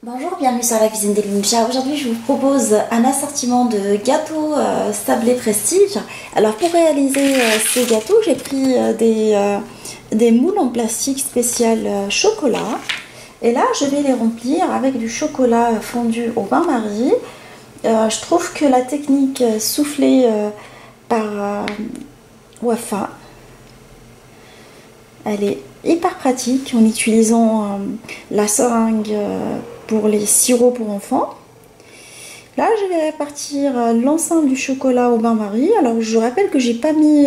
Bonjour, bienvenue sur la cuisine d'Elympia. Aujourd'hui, je vous propose un assortiment de gâteaux sablés prestige. Alors, pour réaliser ces gâteaux, j'ai pris des moules en plastique spécial chocolat. Et là, je vais les remplir avec du chocolat fondu au bain-marie. Je trouve que la technique soufflée par Wafa, elle est hyper pratique en utilisant la seringue pour les sirops pour enfants. Là, je vais répartir l'ensemble du chocolat au bain-marie. Alors, je rappelle que j'ai pas mis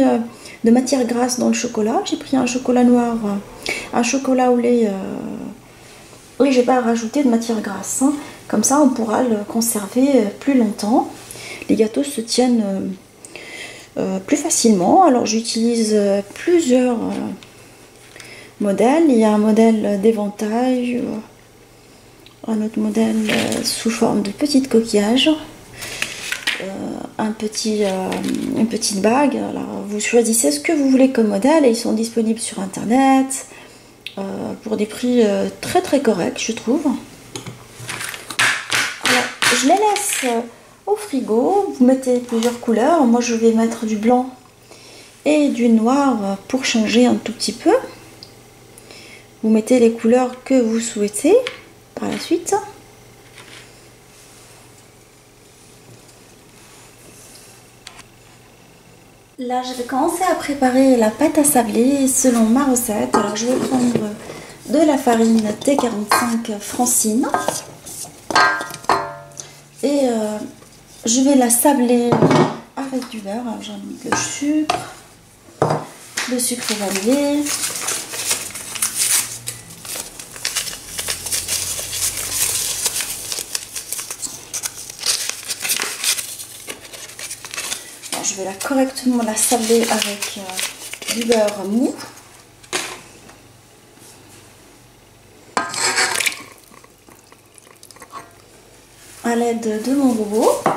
de matière grasse dans le chocolat. J'ai pris un chocolat noir, un chocolat au lait. Oui, j'ai pas rajouté de matière grasse. Hein. Comme ça, on pourra le conserver plus longtemps. Les gâteaux se tiennent plus facilement. Alors, j'utilise plusieurs modèles. Il y a un modèle d'éventail. Un autre modèle sous forme de petite coquillage, une petite bague. Alors, vous choisissez ce que vous voulez comme modèle et ils sont disponibles sur internet pour des prix très très corrects, je trouve. Alors, je les laisse au frigo. Vous mettez plusieurs couleurs. Moi, je vais mettre du blanc et du noir pour changer un tout petit peu. Vous mettez les couleurs que vous souhaitez. Par la suite, là je vais commencer à préparer la pâte à sabler selon ma recette. Alors je vais prendre de la farine T45 Francine et je vais la sabler avec du beurre. J'en mets le sucre vanillé. Je vais correctement la sabler avec du beurre mou. À l'aide de mon robot. Vous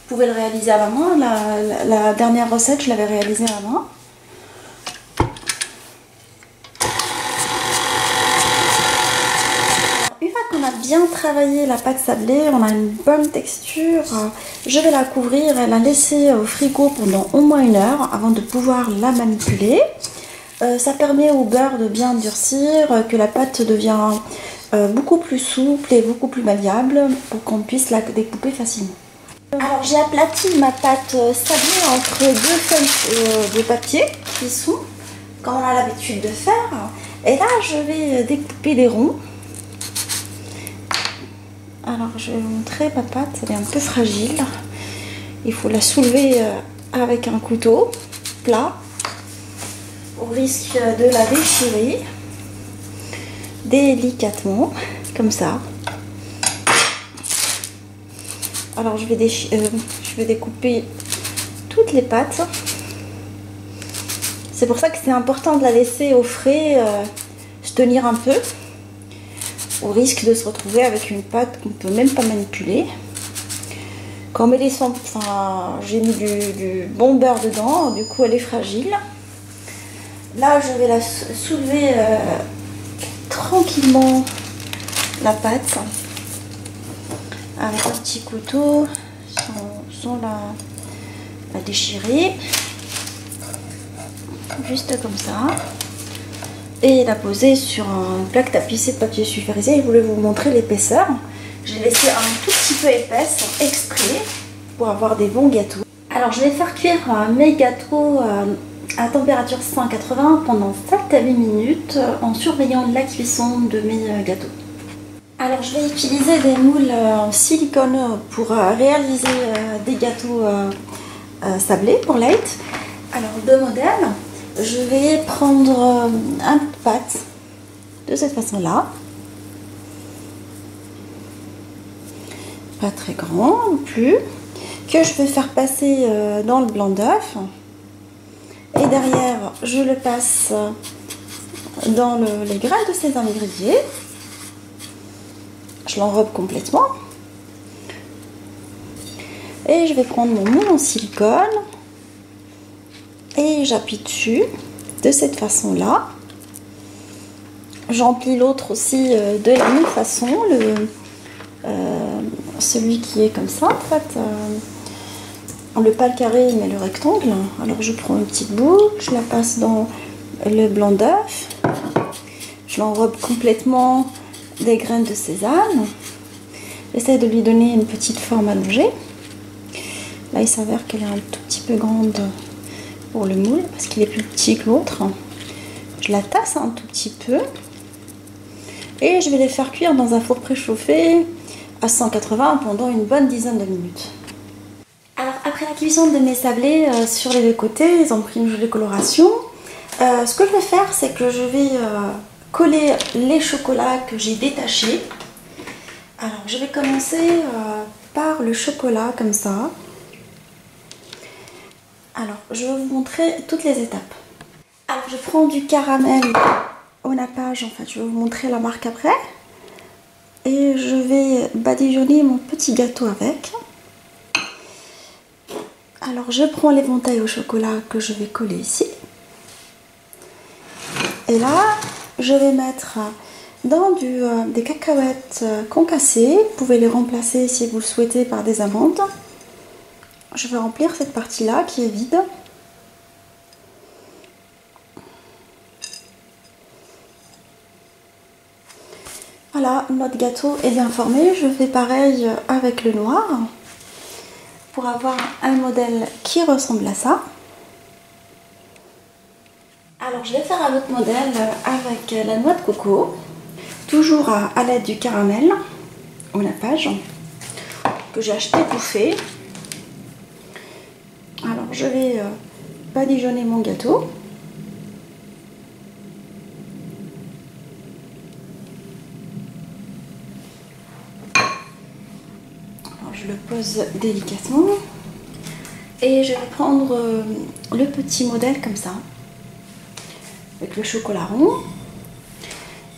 pouvez le réaliser à la main. La dernière recette, je l'avais réalisée à la main. On a bien travaillé la pâte sablée, on a une bonne texture. Je vais la couvrir et la laisser au frigo pendant au moins 1 heure avant de pouvoir la manipuler. Ça permet au beurre de bien durcir, que la pâte devient beaucoup plus souple et beaucoup plus malléable pour qu'on puisse la découper facilement. Alors j'ai aplati ma pâte sablée entre 2 feuilles de papier qui sont, comme on a l'habitude de faire. Et là je vais découper des ronds. Alors je vais vous montrer ma pâte, elle est un peu fragile. Il faut la soulever avec un couteau plat au risque de la déchirer délicatement, comme ça. Alors je vais découper toutes les pâtes. C'est pour ça que c'est important de la laisser au frais se tenir un peu, au risque de se retrouver avec une pâte qu'on ne peut même pas manipuler. Comme elle est sans... Enfin, j'ai mis du bon beurre dedans, du coup elle est fragile. Là je vais la soulever tranquillement, la pâte, avec un petit couteau, sans la déchirer. Juste comme ça. Et la poser sur une plaque tapissée de papier sulfurisé. Je voulais vous montrer l'épaisseur. J'ai laissé un tout petit peu épaisse exprès pour avoir des bons gâteaux. Alors je vais faire cuire mes gâteaux à température 180 pendant 7 à 8 minutes en surveillant la cuisson de mes gâteaux. Alors je vais utiliser des moules en silicone pour réaliser des gâteaux sablés pour Light. Alors 2 modèles. Je vais prendre un peu de pâte de cette façon-là. Pas très grand non plus. Que je vais faire passer dans le blanc d'œuf. Et derrière, je le passe dans les grains de ces ingrédients. Je l'enrobe complètement. Et je vais prendre mon moule en silicone. Et j'appuie dessus de cette façon là. J'emplis l'autre aussi de la même façon. celui qui est comme ça, en fait. Pas le carré, mais le rectangle. Alors je prends une petite boule, je la passe dans le blanc d'œuf. Je l'enrobe complètement des graines de sésame. J'essaie de lui donner une petite forme allongée. Là, il s'avère qu'elle est un tout petit peu grande pour le moule, parce qu'il est plus petit que l'autre. Je la tasse un tout petit peu. Et je vais les faire cuire dans un four préchauffé à 180 pendant une bonne dizaine de minutes. Alors, après la cuisson de mes sablés sur les deux côtés, ils ont pris une jolie coloration. Ce que je vais faire, c'est que je vais coller les chocolats que j'ai détachés. Alors, je vais commencer par le chocolat comme ça. Alors, je vais vous montrer toutes les étapes. Alors, je prends du caramel au nappage, en fait, je vais vous montrer la marque après. Et je vais badigeonner mon petit gâteau avec. Alors, je prends l'éventail au chocolat que je vais coller ici. Et là, je vais mettre dans des cacahuètes concassées. Vous pouvez les remplacer si vous le souhaitez par des amandes. Je vais remplir cette partie-là qui est vide. Voilà, notre gâteau est bien formé. Je fais pareil avec le noir pour avoir un modèle qui ressemble à ça. Alors je vais faire un autre modèle avec la noix de coco, toujours à l'aide du caramel au nappage que j'ai acheté bouffé. Alors je vais badigeonner mon gâteau. Alors je le pose délicatement et je vais prendre le petit modèle comme ça, avec le chocolat rond,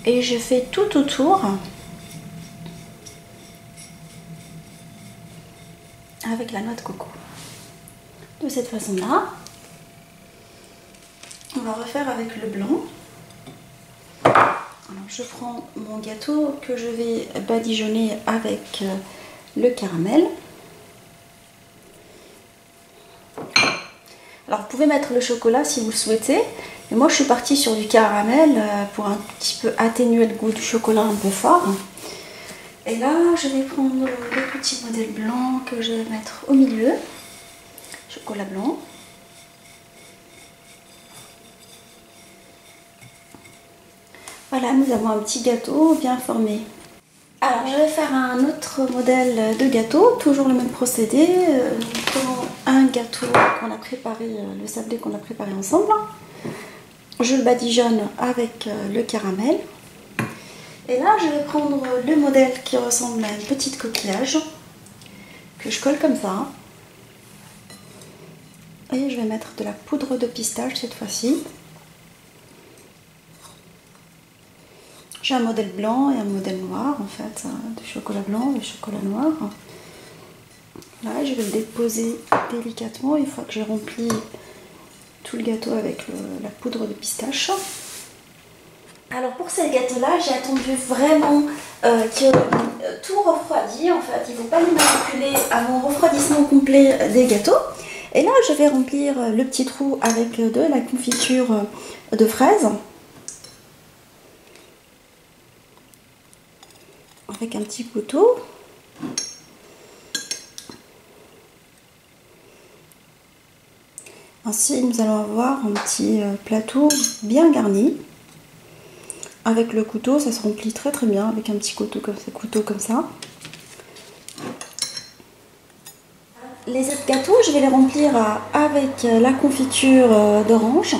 et je fais tout autour avec la noix de coco. De cette façon-là, on va refaire avec le blanc. Alors, je prends mon gâteau que je vais badigeonner avec le caramel. Alors, vous pouvez mettre le chocolat si vous le souhaitez. Mais moi, je suis partie sur du caramel pour un petit peu atténuer le goût du chocolat un peu fort. Et là, je vais prendre le petit modèle blanc que je vais mettre au milieu. Chocolat blanc. Voilà, nous avons un petit gâteau bien formé. Alors, je vais faire un autre modèle de gâteau, toujours le même procédé. Nous prenons un gâteau qu'on a préparé, le sablé qu'on a préparé ensemble. Je le badigeonne avec le caramel. Et là, je vais prendre le modèle qui ressemble à une petite coquillage que je colle comme ça. Et je vais mettre de la poudre de pistache cette fois-ci. J'ai un modèle blanc et un modèle noir en fait, du chocolat blanc et du chocolat noir. Là, je vais le déposer délicatement une fois que j'ai rempli tout le gâteau avec la poudre de pistache. Alors pour ce gâteau-là, j'ai attendu vraiment que tout refroidit en fait. Il ne faut pas le manipuler avant refroidissement complet des gâteaux. Et là, je vais remplir le petit trou avec de la confiture de fraises. Avec un petit couteau. Ainsi, nous allons avoir un petit plateau bien garni. Avec le couteau, ça se remplit très très bien avec un petit couteau comme ça. Les autres gâteaux, je vais les remplir avec la confiture d'orange.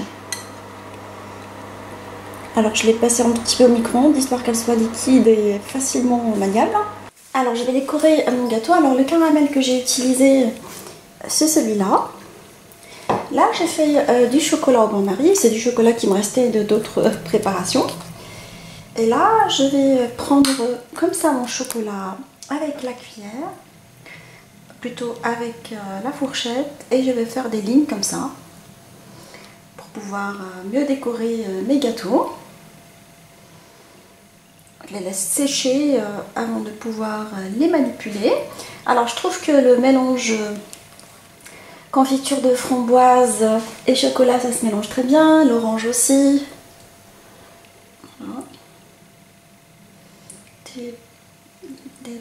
Alors je l'ai passé un petit peu au micro-ondes, histoire qu'elle soit liquide et facilement maniable. Alors je vais décorer mon gâteau. Alors le caramel que j'ai utilisé, c'est celui-là. Là j'ai fait du chocolat au bain-marie, c'est du chocolat qui me restait de d'autres préparations. Et là je vais prendre comme ça mon chocolat avec la cuillère, plutôt avec la fourchette, et je vais faire des lignes comme ça pour pouvoir mieux décorer mes gâteaux. Je les laisse sécher avant de pouvoir les manipuler. Alors je trouve que le mélange confiture de framboise et chocolat, ça se mélange très bien. L'orange aussi. Voilà. Des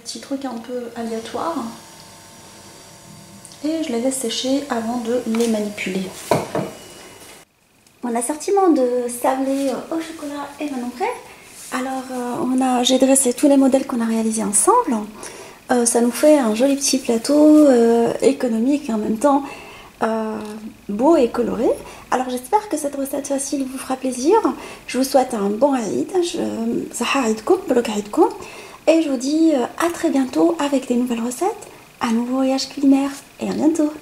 petits trucs un peu aléatoires. Et je les laisse sécher avant de les manipuler. Mon assortiment de sablés au chocolat est maintenant prêt. Alors j'ai dressé tous les modèles qu'on a réalisés ensemble. Ça nous fait un joli petit plateau économique et en même temps beau et coloré. Alors j'espère que cette recette facile vous fera plaisir. Je vous souhaite un bon Aïd. Et je vous dis à très bientôt avec des nouvelles recettes, un nouveau voyage culinaire et à bientôt.